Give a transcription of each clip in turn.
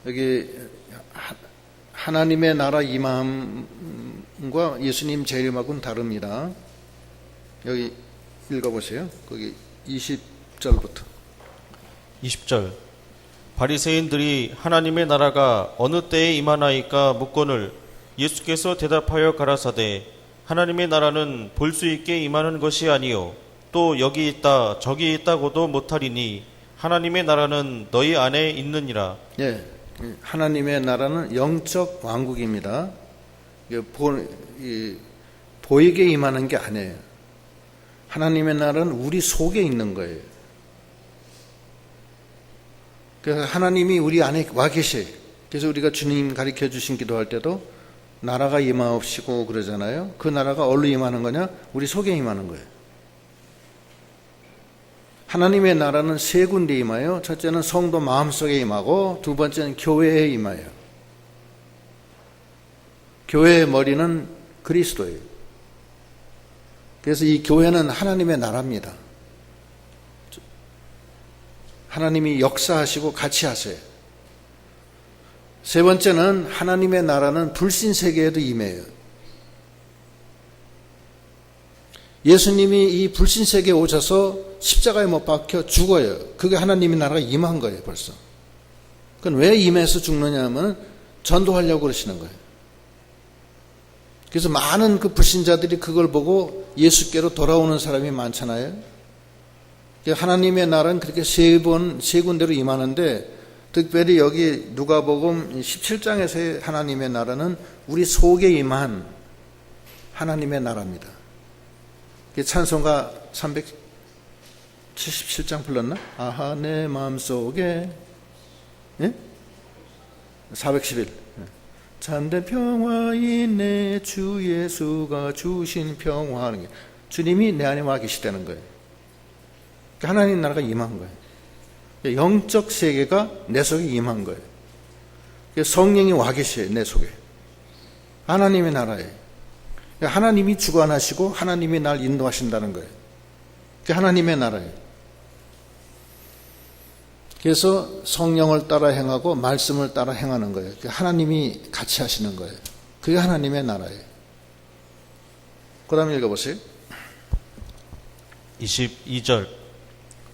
여기 하나님의 나라 임함과 예수님 재림하고는 다릅니다. 여기 읽어보세요. 거기 20절부터. 20절. 바리새인들이 하나님의 나라가 어느 때에 임하나이까 묻거늘 예수께서 대답하여 가라사대 하나님의 나라는 볼 수 있게 임하는 것이 아니요 또 여기 있다 저기 있다고도 못하리니 하나님의 나라는 너희 안에 있느니라. 예, 하나님의 나라는 영적 왕국입니다. 보이게 임하는 게 아니에요. 하나님의 나라는 우리 속에 있는 거예요. 그래서 하나님이 우리 안에 와 계셔요. 그래서 우리가 주님 가르쳐 주신 기도할 때도 나라가 임하옵시고 그러잖아요. 그 나라가 어디로 임하는 거냐? 우리 속에 임하는 거예요. 하나님의 나라는 세 군데 임하여 첫째는 성도 마음속에 임하고 두 번째는 교회에 임하여. 교회의 머리는 그리스도예요. 그래서 이 교회는 하나님의 나라입니다. 하나님이 역사하시고 같이 하세요. 세 번째는 하나님의 나라는 불신 세계에도 임해요. 예수님이 이 불신 세계에 오셔서 십자가에 못 박혀 죽어요. 그게 하나님의 나라가 임한 거예요, 벌써. 그건 왜 임해서 죽느냐 하면 전도하려고 그러시는 거예요. 그래서 많은 그 불신자들이 그걸 보고 예수께로 돌아오는 사람이 많잖아요. 하나님의 나라는 그렇게 세 군데로 임하는데 특별히 여기 누가복음 17장에서의 하나님의 나라는 우리 속에 임한 하나님의 나라입니다. 찬송가 377장 불렀나? 아하 내 마음속에 411 참된 평화인 내 주 예수가 주신 평화 하는 게 주님이 내 안에 와 계시다는 거예요. 하나님 나라가 임한 거예요. 영적 세계가 내 속에 임한 거예요. 성령이 와 계셔요, 내 속에. 하나님의 나라예요. 하나님이 주관하시고 하나님이 날 인도하신다는 거예요. 하나님의 나라예요. 그래서 성령을 따라 행하고 말씀을 따라 행하는 거예요. 하나님이 같이 하시는 거예요. 그게 하나님의 나라예요. 그 다음에 읽어보세요. 22절.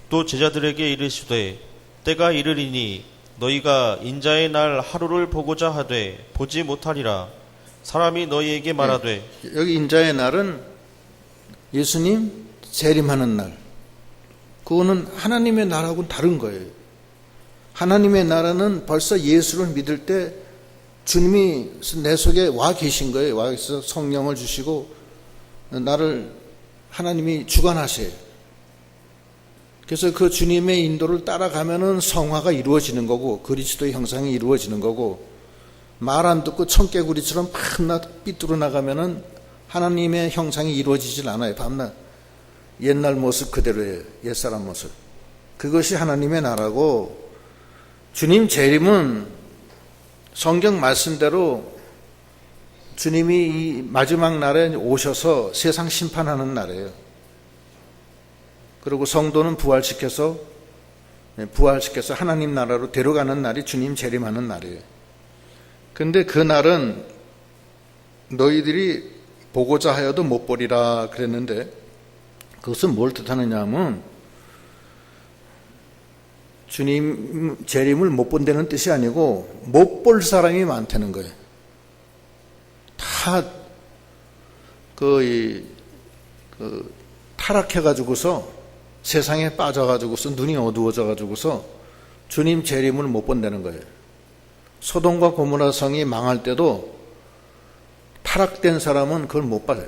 또 제자들에게 이르시되 때가 이르리니 너희가 인자의 날 하루를 보고자 하되 보지 못하리라. 사람이 너희에게 말하되. 여기 인자의 날은 예수님 재림하는 날. 그거는 하나님의 나라하고는 다른 거예요. 하나님의 나라는 벌써 예수를 믿을 때 주님이 내 속에 와 계신 거예요. 와 계셔서 성령을 주시고 나를 하나님이 주관하세요. 그래서 그 주님의 인도를 따라가면은 성화가 이루어지는 거고 그리스도의 형상이 이루어지는 거고 말 안 듣고 청개구리처럼 밤낮 삐뚤어 나가면은 하나님의 형상이 이루어지질 않아요. 밤낮 옛날 모습 그대로예요. 옛사람 모습. 그것이 하나님의 나라고 주님 재림은 성경 말씀대로 주님이 이 마지막 날에 오셔서 세상 심판하는 날이에요. 그리고 성도는 부활시켜서 하나님 나라로 데려가는 날이 주님 재림하는 날이에요. 근데 그 날은 너희들이 보고자 하여도 못 보리라 그랬는데 그것은 뭘 뜻하느냐 하면 주님 재림을 못 본다는 뜻이 아니고 못 볼 사람이 많다는 거예요. 다 타락해가지고서 세상에 빠져가지고서 눈이 어두워져가지고서 주님 재림을 못 본다는 거예요. 소돔과 고모라 성이 망할 때도 타락된 사람은 그걸 못 봐요.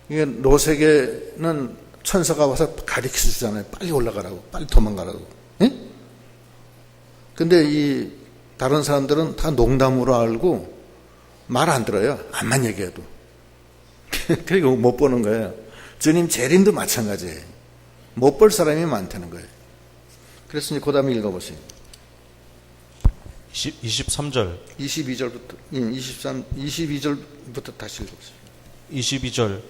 이게 롯에게는 천사가 와서 가르쳐 주잖아요. 빨리 올라가라고, 빨리 도망가라고. 예? 근데 이 다른 사람들은 다 농담으로 알고 말 안 들어요. 암만 얘기해도. 그리고 못 보는 거예요. 주님 재림도 마찬가지예요. 못 볼 사람이 많다는 거예요. 그래서 그 다음에 읽어보세요. 23절. 22절부터 22절부터 다시 읽어보세요. 22절.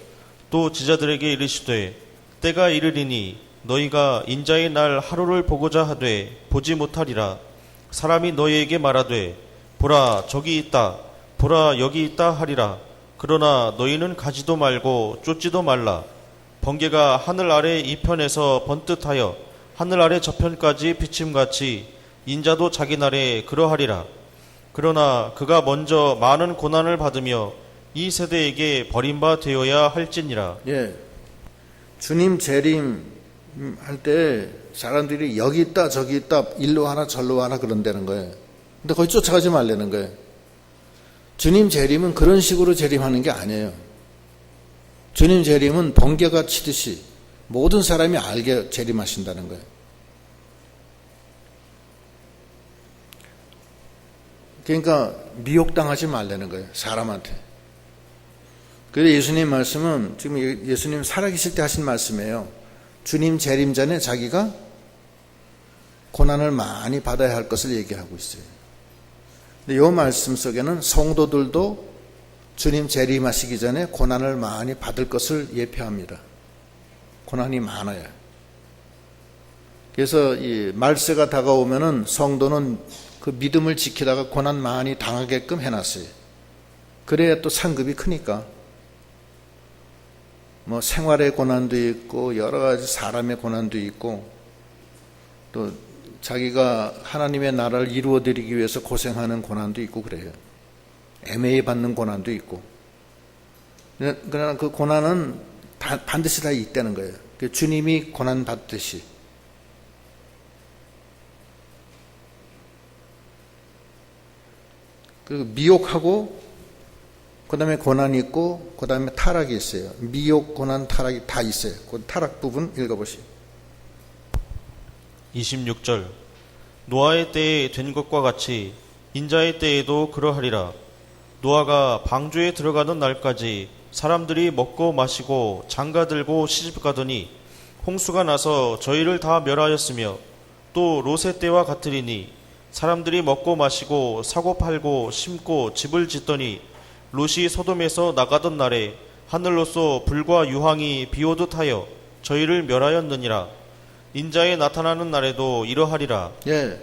또 제자들에게 이르시되 때가 이르리니 너희가 인자의 날 하루를 보고자 하되 보지 못하리라. 사람이 너희에게 말하되 보라 저기 있다 보라 여기 있다 하리라. 그러나 너희는 가지도 말고 쫓지도 말라. 번개가 하늘 아래 이편에서 번뜩하여 하늘 아래 저편까지 비침같이 인자도 자기 날에 그러하리라. 그러나 그가 먼저 많은 고난을 받으며 이 세대에게 버림바 되어야 할지니라. 예. 주님 재림 할 때 사람들이 여기 있다 저기 있다 일로 하나 절로 하나 그런다는 거예요. 근데 거기 쫓아가지 말라는 거예요. 주님 재림은 그런 식으로 재림하는 게 아니에요. 주님 재림은 번개가 치듯이 모든 사람이 알게 재림하신다는 거예요. 그러니까 미혹당하지 말라는 거예요. 사람한테. 그래서 예수님 말씀은 지금 예수님 살아계실 때 하신 말씀이에요. 주님 재림 전에 자기가 고난을 많이 받아야 할 것을 얘기하고 있어요. 근데 이 말씀 속에는 성도들도 주님 재림하시기 전에 고난을 많이 받을 것을 예표합니다. 고난이 많아요. 그래서 이 말세가 다가오면은 성도는 그 믿음을 지키다가 고난 많이 당하게끔 해놨어요. 그래야 또 상급이 크니까. 뭐 생활의 고난도 있고 여러 가지 사람의 고난도 있고 또 자기가 하나님의 나라를 이루어드리기 위해서 고생하는 고난도 있고 그래요. 애매히 받는 고난도 있고. 그러나 그 고난은 반드시 다 있다는 거예요. 주님이 고난 받듯이. 그 미혹하고 그 다음에 고난이 있고 그 다음에 타락이 있어요. 미혹, 고난, 타락이 다 있어요. 그 타락 부분 읽어보시죠. 26절 노아의 때에 된 것과 같이 인자의 때에도 그러하리라. 노아가 방주에 들어가는 날까지 사람들이 먹고 마시고 장가들고 시집가더니 홍수가 나서 저희를 다 멸하였으며 또 롯의 때와 같으리니 사람들이 먹고 마시고 사고 팔고 심고 집을 짓더니 롯이 소돔에서 나가던 날에 하늘로서 불과 유황이 비오듯 하여 저희를 멸하였느니라. 인자에 나타나는 날에도 이러하리라. 예,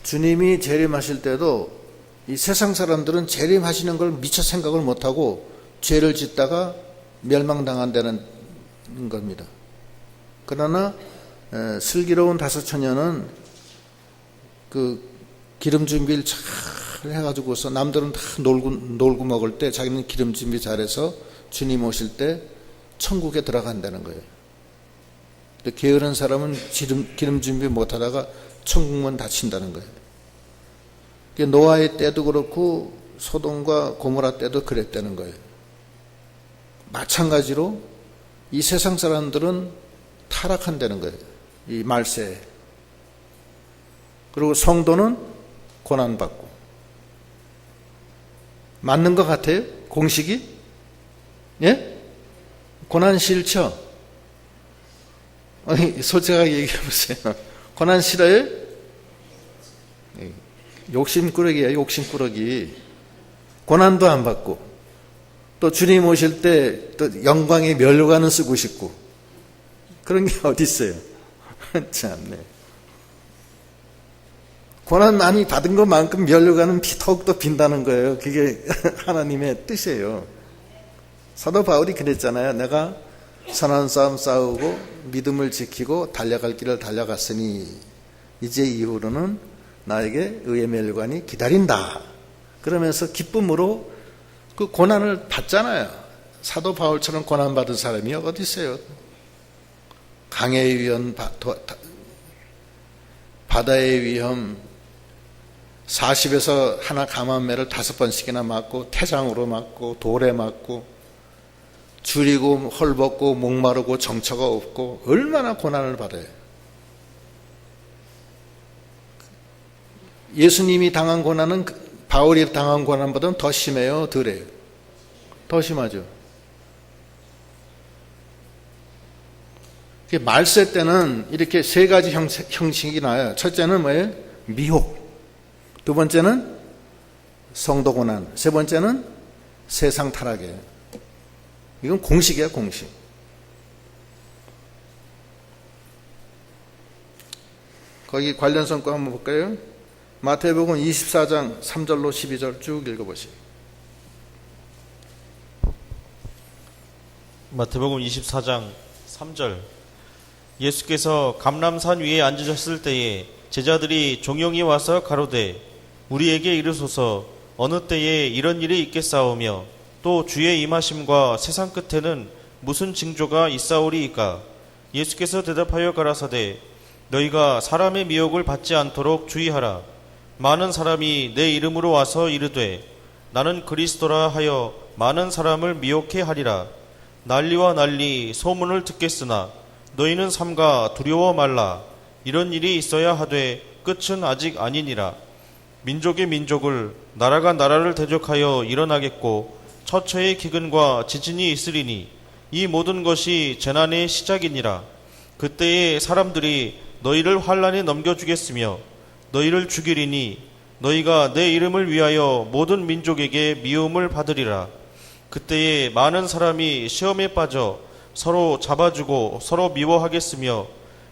주님이 재림하실 때도 이 세상 사람들은 재림하시는 걸 미처 생각을 못하고 죄를 짓다가 멸망당한다는 겁니다. 그러나 슬기로운 다섯 처녀는 그 기름 준비를 잘 해가지고서 남들은 다 놀고 먹을 때 자기는 기름 준비 잘해서 주님 오실 때 천국에 들어간다는 거예요. 근데 게으른 사람은 기름 준비 못하다가 천국문 닫힌다는 거예요. 노아의 때도 그렇고 소돔과 고모라 때도 그랬다는 거예요. 마찬가지로 이 세상 사람들은 타락한다는 거예요. 이 말세에. 그리고 성도는 고난받고. 맞는 것 같아요? 공식이? 예? 고난 싫죠? 아니, 솔직하게 얘기해 보세요. 고난 싫어요? 욕심꾸러기야, 욕심꾸러기. 고난도 안 받고, 또 주님 오실 때 또 영광의 면류관은 쓰고 싶고, 그런 게 어디 있어요? 참네. 고난 많이 받은 것만큼 면류관은 더욱더 빈다는 거예요. 그게 하나님의 뜻이에요. 사도 바울이 그랬잖아요. 내가 선한 싸움 싸우고 믿음을 지키고 달려갈 길을 달려갔으니 이제 이후로는 나에게 의의 면류관이 기다린다. 그러면서 기쁨으로 그 고난을 받잖아요. 사도 바울처럼 고난받은 사람이 어디 있어요? 강의 위험, 바다의 위험, 40에서 하나 감암매를 5번씩이나 맞고 태장으로 맞고 돌에 맞고 줄이고 헐벗고 목마르고 정처가 없고 얼마나 고난을 받아요. 예수님이 당한 고난은 바울이 당한 고난보다는 더 심해요? 덜해요? 더 심하죠. 말세 때는 이렇게 세 가지 형식이 나와요. 첫째는 뭐예요? 미혹. 두 번째는 성도 고난. 세 번째는 세상 타락이에요. 이건 공식이야, 공식. 거기 관련 성과 한번 볼까요? 마태복음 24장 3절로 12절 쭉 읽어보시죠. 마태복음 24장 3절. 예수께서 감람산 위에 앉으셨을 때에 제자들이 종용이 와서 가로되 우리에게 이르소서 어느 때에 이런 일이 있겠사오며 또 주의 임하심과 세상 끝에는 무슨 징조가 있사오리이까. 예수께서 대답하여 가라사대 너희가 사람의 미혹을 받지 않도록 주의하라. 많은 사람이 내 이름으로 와서 이르되 나는 그리스도라 하여 많은 사람을 미혹해 하리라. 난리와 난리 소문을 듣겠으나 너희는 삼가 두려워 말라. 이런 일이 있어야 하되 끝은 아직 아니니라. 민족이 민족을 나라가 나라를 대적하여 일어나겠고 처처의 기근과 지진이 있으리니 이 모든 것이 재난의 시작이니라. 그때에 사람들이 너희를 환난에 넘겨주겠으며 너희를 죽이리니 너희가 내 이름을 위하여 모든 민족에게 미움을 받으리라. 그때에 많은 사람이 시험에 빠져 서로 잡아주고 서로 미워하겠으며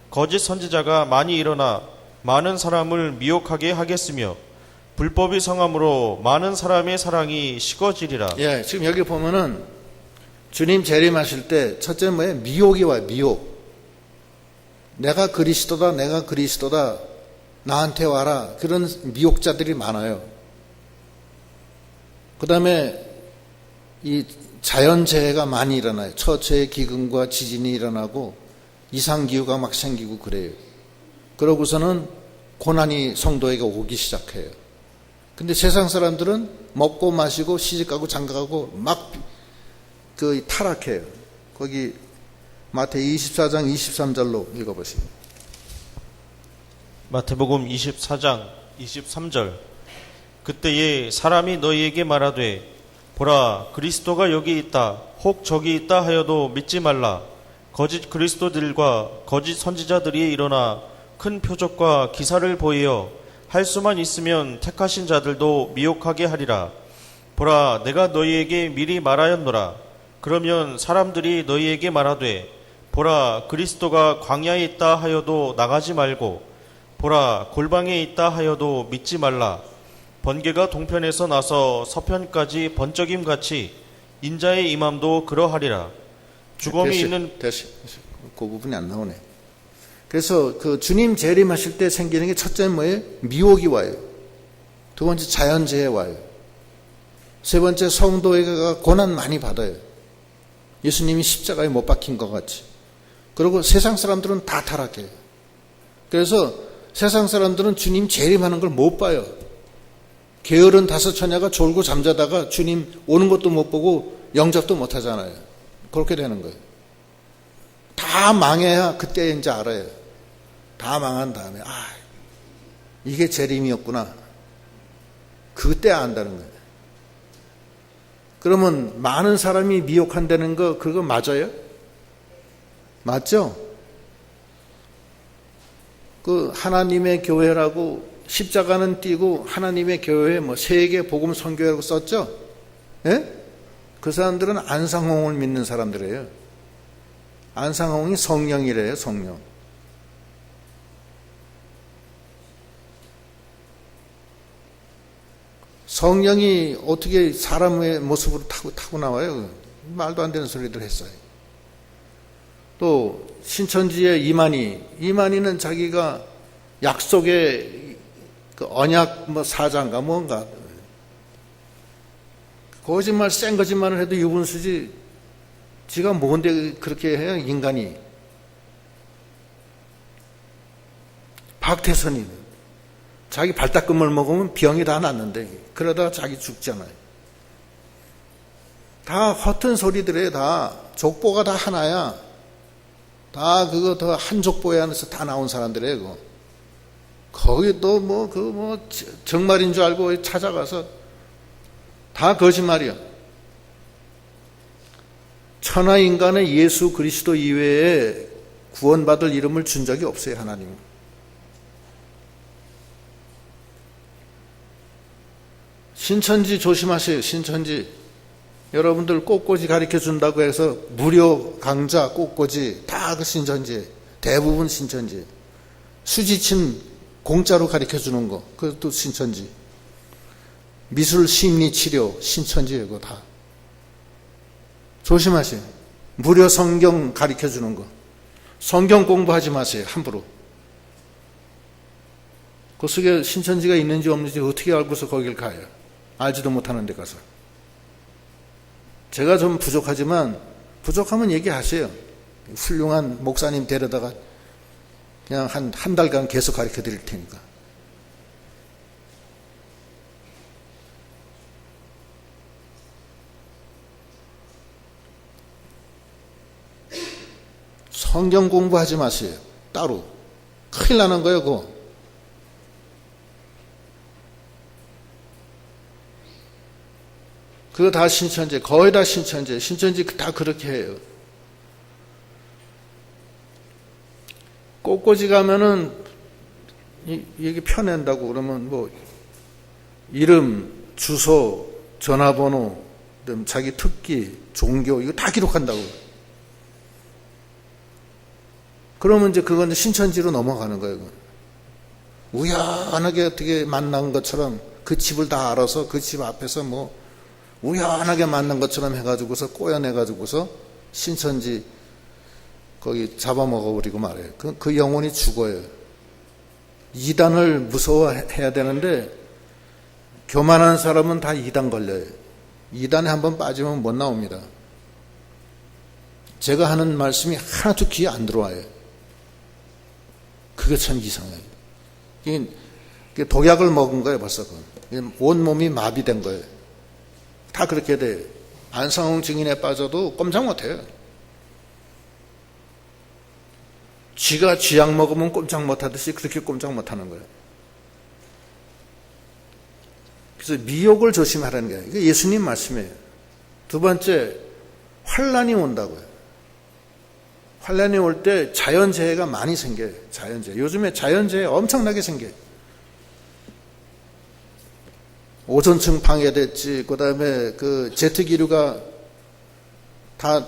거짓 선지자가 많이 일어나 많은 사람을 미혹하게 하겠으며 불법이 성함으로 많은 사람의 사랑이 식어지리라. 예, 지금 여기 보면은 주님 재림하실 때 첫째 뭐예요? 미혹이 와요. 미혹. 내가 그리스도다, 내가 그리스도다, 나한테 와라. 그런 미혹자들이 많아요. 그 다음에 이 자연재해가 많이 일어나요. 처처의 기근과 지진이 일어나고 이상기후가 막 생기고 그래요. 그러고서는 고난이 성도에게 오기 시작해요. 근데 세상 사람들은 먹고 마시고 시집가고 장가가고 막 그 타락해요. 거기 마태복음 24장 23절로 읽어보시죠. 마태복음 24장 23절. 그때에 사람이 너희에게 말하되 보라 그리스도가 여기 있다 혹 저기 있다 하여도 믿지 말라. 거짓 그리스도들과 거짓 선지자들이 일어나 큰 표적과 기사를 보이어 할 수만 있으면 택하신 자들도 미혹하게 하리라. 보라 내가 너희에게 미리 말하였노라. 그러면 사람들이 너희에게 말하되 보라 그리스도가 광야에 있다 하여도 나가지 말고 보라 골방에 있다 하여도 믿지 말라. 번개가 동편에서 나서 서편까지 번쩍임같이 인자의 임함도 그러하리라. 죽음이 있는 그 부분이 안 나오네. 그래서 그 주님 재림하실 때 생기는 게 첫째는 뭐예요? 미혹이 와요. 두 번째 자연재해 와요. 세 번째 성도가 고난 많이 받아요. 예수님이 십자가에 못 박힌 것 같이. 그리고 세상 사람들은 다 타락해요. 그래서 세상 사람들은 주님 재림하는 걸 못 봐요. 게으른 다섯 처녀가 졸고 잠자다가 주님 오는 것도 못 보고 영접도 못 하잖아요. 그렇게 되는 거예요. 다 망해야 그때 이제 알아요. 다 망한 다음에 이게 재림이었구나. 그때 안다는 거예요. 그러면 많은 사람이 미혹한다는 거 그거 맞아요? 맞죠? 그 하나님의 교회라고 십자가는 띄고 하나님의 교회 뭐 세계 복음 선교회라고 썼죠? 예? 그 사람들은 안상홍을 믿는 사람들이에요. 안상홍이 성령이래요, 성령. 성령이 어떻게 사람의 모습으로 타고 나와요? 말도 안 되는 소리들 했어요. 또 신천지의 이만희는 자기가 약속의 그 언약 사자인가 뭔가 거짓말 센 거짓말을 해도 유분수지 지가 뭔데 그렇게 해요 인간이. 박태선이는 자기 발닦음을 먹으면 병이 다 낫는데 그러다가 자기 죽잖아요. 다 허튼 소리들에 다 족보가 다 하나야. 다 그거 더 한 족보에 안에서 다 나온 사람들이에요. 그거. 거기 또 정말인 줄 알고 찾아가서 다 거짓말이야. 천하 인간의 예수 그리스도 이외에 구원받을 이름을 준 적이 없어요, 하나님은. 신천지 조심하세요, 신천지. 여러분들 꽃꽂이 가르쳐 준다고 해서 무료 강좌 꽃꽂이 다 그 신천지, 대부분 신천지. 수지침 공짜로 가르쳐 주는 거, 그것도 신천지. 미술, 심리, 치료, 신천지예요, 그거 다. 조심하세요. 무료 성경 가르쳐 주는 거. 성경 공부하지 마세요, 함부로. 그 속에 신천지가 있는지 없는지 어떻게 알고서 거길 가요? 알지도 못하는 데 가서. 제가 좀 부족하지만, 부족하면 얘기하세요. 훌륭한 목사님 데려다가 그냥 한 달간 계속 가르쳐 드릴 테니까. 성경 공부하지 마세요. 따로. 큰일 나는 거예요, 그거. 그거 다 신천지, 거의 다 신천지. 신천지 다 그렇게 해요. 꽃꽂이 가면은 이게 펴낸다고 그러면 뭐 이름, 주소, 전화번호, 자기 특기, 종교 이거 다 기록한다고. 그러면 이제 그건 신천지로 넘어가는 거예요. 우연하게 어떻게 만난 것처럼 그 집을 다 알아서 그 집 앞에서 뭐 우연하게 만난 것처럼 해가지고서 꼬여내가지고서 신천지 거기 잡아먹어버리고 말해요. 그 영혼이 죽어요. 이단을 무서워해야 되는데 교만한 사람은 다 이단 걸려요. 이단에 한번 빠지면 못 나옵니다. 제가 하는 말씀이 하나도 귀에 안 들어와요. 그게 참 이상해요. 이게 독약을 먹은 거예요, 벌써. 온몸이 마비된 거예요. 다 그렇게 돼요. 안상홍 증인에 빠져도 꼼짝 못해요. 쥐가 쥐약 먹으면 꼼짝 못하듯이 그렇게 꼼짝 못하는 거예요. 그래서 미혹을 조심하라는 거예요. 이게 예수님 말씀이에요. 두 번째, 환란이 온다고요. 환란이 올 때 자연재해가 많이 생겨요. 자연재해. 요즘에 자연재해 엄청나게 생겨요. 오존층 방해됐지, 그 다음에 그 제트기류가 다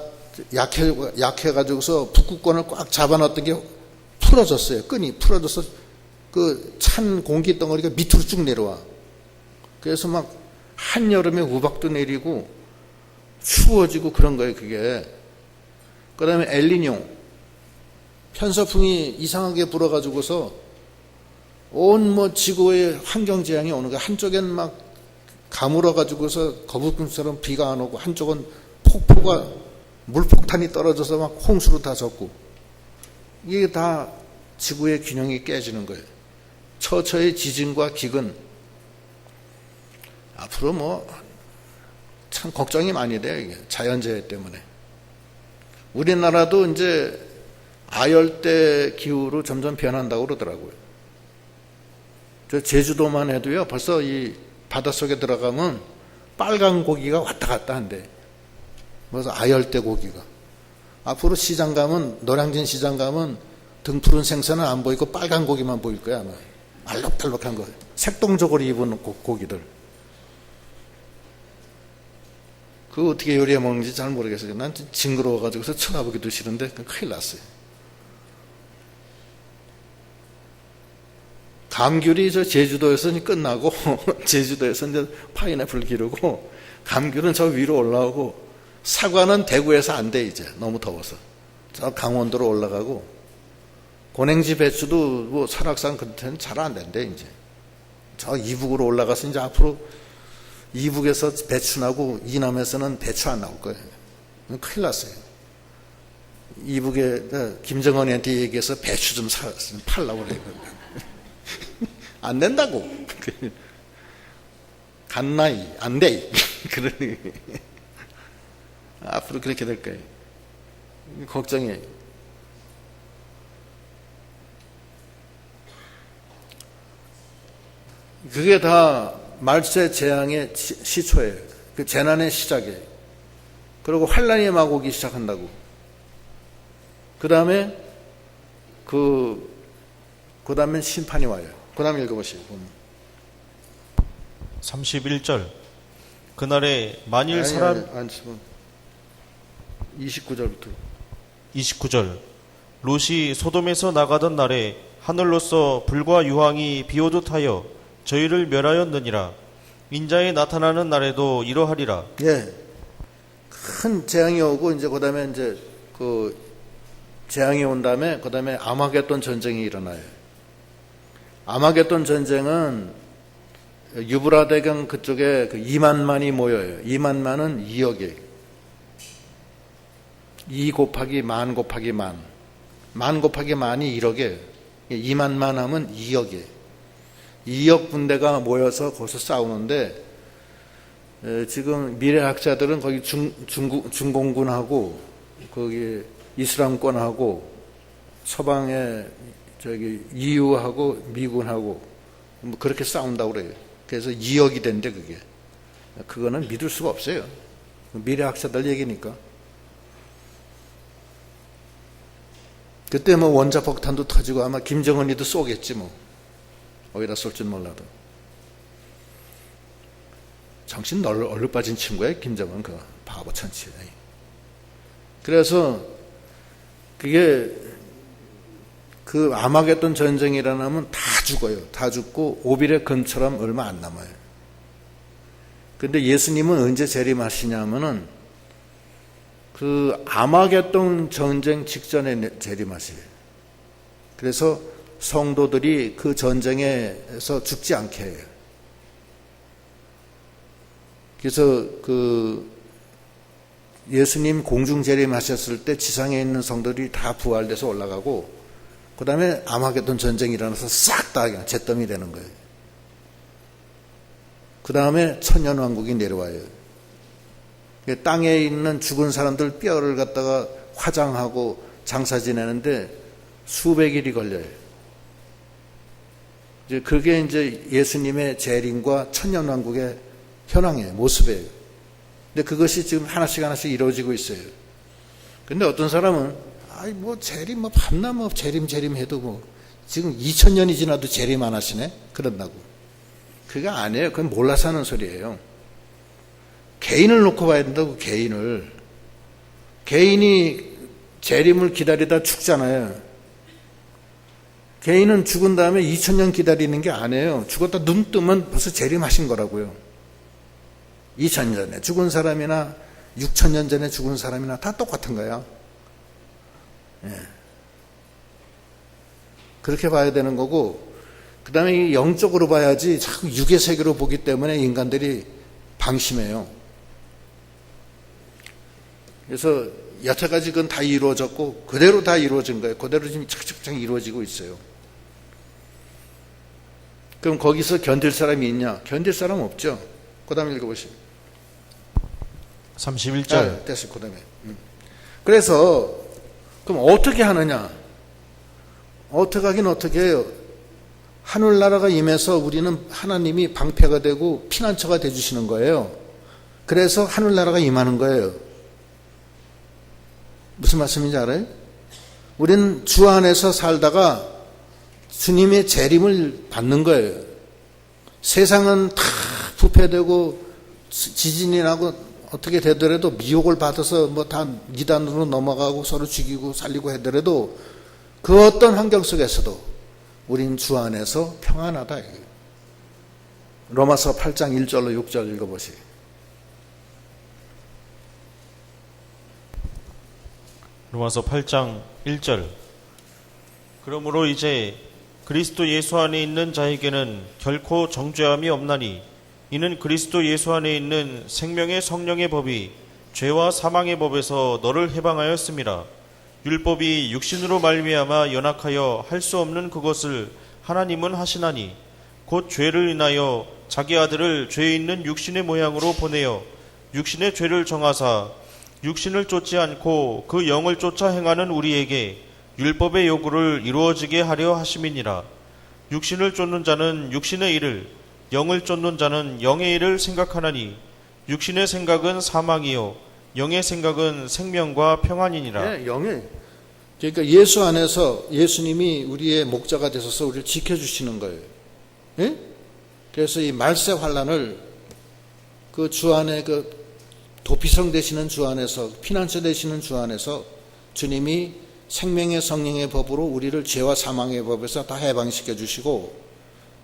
약해가지고서 북극권을 꽉 잡아놨던 게 풀어졌어요. 끈이 풀어져서 그 찬 공기 덩어리가 밑으로 쭉 내려와. 그래서 막 한여름에 우박도 내리고 추워지고 그런 거예요, 그게. 그 다음에 엘니뇨. 편서풍이 이상하게 불어가지고서 온 뭐 지구의 환경재앙이 오는 거예요. 한쪽엔 막 가물어가지고서 거북금처럼 비가 안 오고 한쪽은 폭포가 물폭탄이 떨어져서 막 홍수로 다 젖고 이게 다 지구의 균형이 깨지는 거예요. 처처의 지진과 기근. 앞으로 뭐 참 걱정이 많이 돼요. 이게 자연재해 때문에. 우리나라도 이제 아열대 기후로 점점 변한다고 그러더라고요. 저 제주도만 해도요, 벌써 이 바닷속에 들어가면 빨간 고기가 왔다 갔다 한대. 그래서 아열대 고기가. 앞으로 시장 가면, 노량진 시장 가면 등푸른 생선은 안 보이고 빨간 고기만 보일 거야, 아마. 알록달록한 거. 색동적으로 입은 고기들. 그거 어떻게 요리해 먹는지 잘 모르겠어요. 난 징그러워가지고서 쳐다보기도 싫은데 큰일 났어요. 감귤이 저 제주도에서 끝나고 제주도에서 이제 파인애플 기르고 감귤은 저 위로 올라오고 사과는 대구에서 안 돼 이제 너무 더워서 저 강원도로 올라가고 고냉지 배추도 뭐 설악산 근처는 잘 안 된대 이제 저 이북으로 올라가서 이제 앞으로 이북에서 배추 나고 이남에서는 배추 안 나올 거예요. 큰일 났어요. 이북에 김정은이한테 얘기해서 배추 좀 팔라고 그래요. 안 된다고. 갓나이 안 돼. 그러니 앞으로 그렇게 될 거예요. 걱정이에요. 그게 다 말세 재앙의 시초예요. 그 재난의 시작이에요. 그리고 환란이 막 오기 시작한다고. 그 다음에 그 다음엔 심판이 와요. 그 다음 읽어보시죠. 31절. 그날에 만일 사람 29절부터 29절. 롯이 소돔에서 나가던 날에 하늘로서 불과 유황이 비오듯 하여 저희를 멸하였느니라. 인자에 나타나는 날에도 이러하리라. 예. 큰 재앙이 오고 이제 그다음에 이제 그 재앙이 온 다음에 그다음에 아마겟돈 전쟁이 일어나요. 아마겟돈 전쟁은 유브라데강 그쪽에 그 2만만이 모여요. 2만만은 2억이에요. 2 곱하기 만 곱하기 만. 만 곱하기 만이 1억이에요. 2만만 하면 2억이에요. 2억 군대가 모여서 거기서 싸우는데 지금 미래학자들은 거기 중공군하고 거기 이슬람권하고 서방의 저기 EU하고 미군하고 뭐 그렇게 싸운다고 그래요. 그래서 2억이 된대 그게. 그거는 믿을 수가 없어요. 미래학자들 얘기니까. 그때 뭐 원자폭탄도 터지고 아마 김정은이도 쏘겠지 뭐. 어디다 쏠진 몰라도. 정신 얼룩 빠진 친구야 김정은 그 바보 천치. 그래서 그게 그 아마겟돈 전쟁이라면 다 죽어요. 다 죽고 오빌의 근처럼 얼마 안 남아요. 근데 예수님은 언제 재림하시냐면은 그 아마겟돈 전쟁 직전에 재림하세요. 그래서 성도들이 그 전쟁에서 죽지 않게 해요. 그래서 그 예수님 공중 재림하셨을 때 지상에 있는 성도들이 다 부활돼서 올라가고 그 다음에 아마겟돈 전쟁이 일어나서 싹 다 잿더미 되는 거예요. 그 다음에 천년왕국이 내려와요. 땅에 있는 죽은 사람들 뼈를 갖다가 화장하고 장사 지내는데 수백 일이 걸려요. 이제 그게 이제 예수님의 재림과 천년왕국의 현황이에요. 모습이에요. 근데 그것이 지금 하나씩 하나씩 이루어지고 있어요. 근데 어떤 사람은 아이 뭐 재림 뭐 밤낮 뭐 재림 해도 뭐 지금 2000년이 지나도 재림 안 하시네 그런다고. 그게 아니에요. 그건 몰라서 하는 소리예요. 개인을 놓고 봐야 된다고. 개인이 재림을 기다리다 죽잖아요. 개인은 죽은 다음에 2000년 기다리는 게 아니에요. 죽었다 눈 뜨면 벌써 재림하신 거라고요. 2000년 전에 죽은 사람이나 6000년 전에 죽은 사람이나 다 똑같은 거야. 예. 그렇게 봐야 되는 거고, 그 다음에 영적으로 봐야지 자꾸 육의 세계로 보기 때문에 인간들이 방심해요. 그래서 여태까지 그건 다 이루어졌고 그대로 다 이루어진 거예요. 그대로 지금 착착착 이루어지고 있어요. 그럼 거기서 견딜 사람이 있냐? 견딜 사람 없죠. 그 다음에 읽어보시죠. 31절. 됐어요. 그 다음에. 그래서 그럼 어떻게 하느냐? 어떻게 하긴 어떻게 해요? 하늘나라가 임해서 우리는 하나님이 방패가 되고 피난처가 되주시는 거예요. 그래서 하늘나라가 임하는 거예요. 무슨 말씀인지 알아요? 우리는 주 안에서 살다가 주님의 재림을 받는 거예요. 세상은 다 부패되고 지진이 나고 어떻게 되더라도 미혹을 받아서 뭐 다 이단으로 넘어가고 서로 죽이고 살리고 하더라도 그 어떤 환경 속에서도 우린 주 안에서 평안하다. 로마서 8장 1절로 6절 읽어보세요. 로마서 8장 1절. 그러므로 이제 그리스도 예수 안에 있는 자에게는 결코 정죄함이 없나니 이는 그리스도 예수 안에 있는 생명의 성령의 법이 죄와 사망의 법에서 너를 해방하였음이라. 율법이 육신으로 말미암아 연약하여 할 수 없는 그것을 하나님은 하시나니 곧 죄를 인하여 자기 아들을 죄 있는 육신의 모양으로 보내어 육신의 죄를 정하사 육신을 쫓지 않고 그 영을 쫓아 행하는 우리에게 율법의 요구를 이루어지게 하려 하심이니라. 육신을 쫓는 자는 육신의 일을, 영을 쫓는 자는 영의 일을 생각하나니 육신의 생각은 사망이요 영의 생각은 생명과 평안이니라. 네, 영의. 그러니까 예수 안에서 예수님이 우리의 목자가 되셔서 우리를 지켜주시는 거예요. 네? 그래서 이 말세 환란을 그 주 안에 그 도피성 되시는 주 안에서 피난처 되시는 주 안에서 주님이 생명의 성령의 법으로 우리를 죄와 사망의 법에서 다 해방시켜 주시고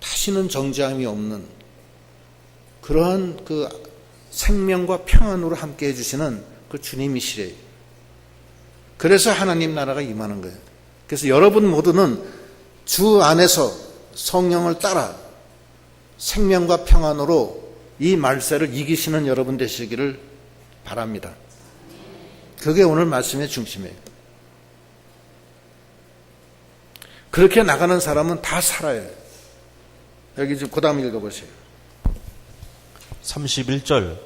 다시는 정죄함이 없는 그러한 그 생명과 평안으로 함께 해주시는 그 주님이시래요. 그래서 하나님 나라가 임하는 거예요. 그래서 여러분 모두는 주 안에서 성령을 따라 생명과 평안으로 이 말세를 이기시는 여러분 되시기를 바랍니다. 그게 오늘 말씀의 중심이에요. 그렇게 나가는 사람은 다 살아요. 여기 좀 그 다음 읽어보세요. 31절.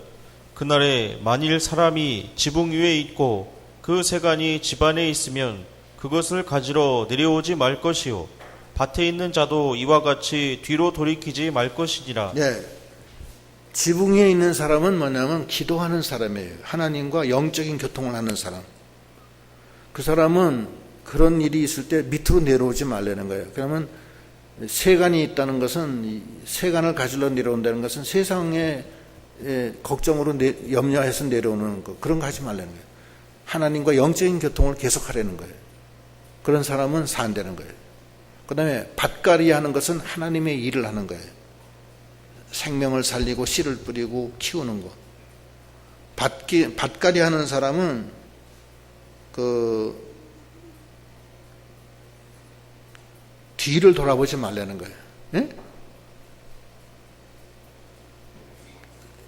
그날에 만일 사람이 지붕 위에 있고 그 세간이 집안에 있으면 그것을 가지러 내려오지 말 것이요 밭에 있는 자도 이와 같이 뒤로 돌이키지 말 것이니라. 네. 지붕 위에 있는 사람은 뭐냐면 기도하는 사람이에요. 하나님과 영적인 교통을 하는 사람. 그 사람은 그런 일이 있을 때 밑으로 내려오지 말라는 거예요. 그러면 세간이 있다는 것은, 세간을 가지러 내려온다는 것은 세상에 걱정으로 염려해서 내려오는 거, 그런 거 하지 말라는 거예요. 하나님과 영적인 교통을 계속하라는 거예요. 그런 사람은 산다는 거예요. 그 다음에 밭갈이 하는 것은 하나님의 일을 하는 거예요. 생명을 살리고 씨를 뿌리고 키우는 거. 밭갈이 하는 사람은 뒤를 돌아보지 말라는 거예요. 예?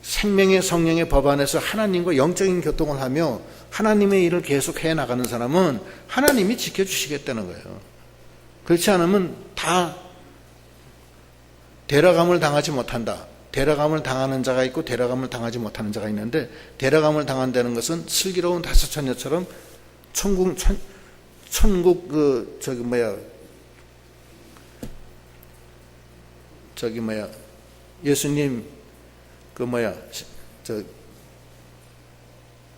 생명의 성령의 법 안에서 하나님과 영적인 교통을 하며 하나님의 일을 계속 해 나가는 사람은 하나님이 지켜주시겠다는 거예요. 그렇지 않으면 다 데려감을 당하지 못한다. 데려감을 당하는 자가 있고 데려감을 당하지 못하는 자가 있는데, 데려감을 당한다는 것은 슬기로운 다섯 처녀처럼 예수님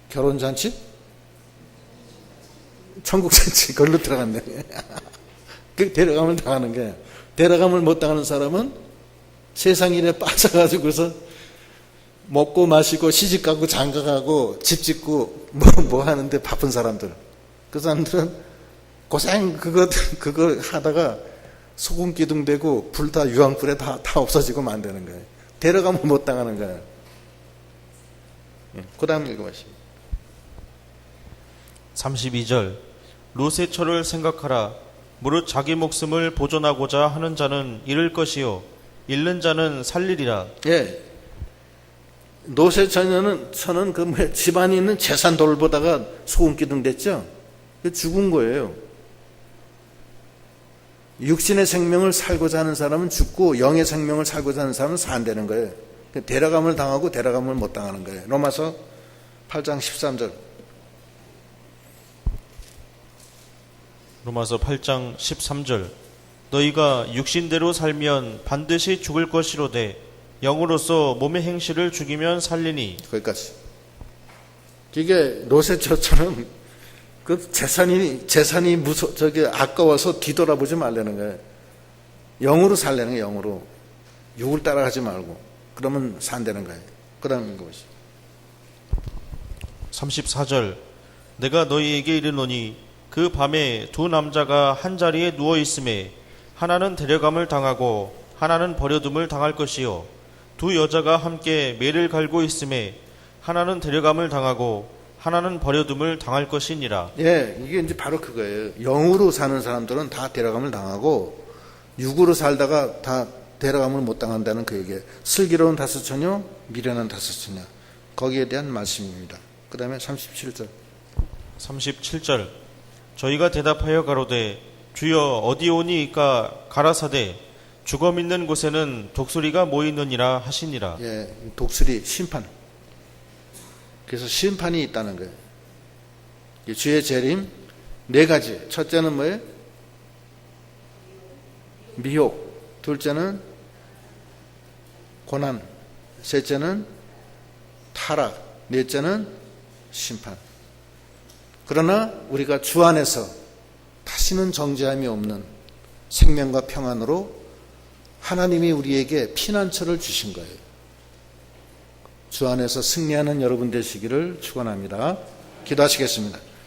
결혼잔치? 천국잔치, 걸로 들어갔네. 그 데려감을 당하는 거예요. 데려감을 못 당하는 사람은 세상 일에 빠져가지고서 먹고 마시고 시집가고 장가가고 집 짓고 뭐 하는데 바쁜 사람들. 그 사람들은 고생 그거 하다가 소금 기둥 되고 불 다 유황불에 다 없어지고 만드는 거예요. 데려가면 못 당하는 거예요. 그 다음 읽어보시죠. 32절. 롯의 처를 생각하라. 무릇 자기 목숨을 보존하고자 하는 자는 잃을 것이요 잃는 자는 살리리라. 예. 롯의 처는 집안에 있는 재산 돌보다가 소금 기둥 됐죠. 죽은 거예요. 육신의 생명을 살고자 하는 사람은 죽고 영의 생명을 살고자 하는 사람은 산다는 거예요. 데려감을 당하고 데려감을 못 당하는 거예요. 로마서 8장 13절. 로마서 8장 13절. 너희가 육신대로 살면 반드시 죽을 것이로되 영으로서 몸의 행실을 죽이면 살리니. 거기까지. 이게 롯의 처처럼 그 재산이 아까워서 뒤돌아보지 말라는 거예요. 영으로 살라는 거예요. 영으로. 육을 따라가지 말고. 그러면 산다는 거예요. 그 다음 읽어보시죠. 34절. 내가 너희에게 이르노니 그 밤에 두 남자가 한 자리에 누워 있음에 하나는 데려감을 당하고 하나는 버려둠을 당할 것이요 두 여자가 함께 매를 갈고 있음에 하나는 데려감을 당하고 하나는 버려둠을 당할 것이니라. 예, 이게 이제 바로 그거예요. 영으로 사는 사람들은 다 데려감을 당하고 육으로 살다가 다 데려감을 못 당한다는 그 얘기예요. 슬기로운 다섯 처녀, 미련한 다섯 처녀. 거기에 대한 말씀입니다. 그 다음에 37절. 37절. 저희가 대답하여 가로되 주여 어디 오니이까 가라사대 죽어 있는 곳에는 독수리가 모이느니라 하시니라. 예, 독수리 심판. 그래서 심판이 있다는 거예요. 주의 재림 네 가지. 첫째는 뭐예요? 미혹. 둘째는 고난. 셋째는 타락. 넷째는 심판. 그러나 우리가 주 안에서 다시는 정죄함이 없는 생명과 평안으로 하나님이 우리에게 피난처를 주신 거예요. 주 안에서 승리하는 여러분 되시기를 축원합니다. 기도하시겠습니다.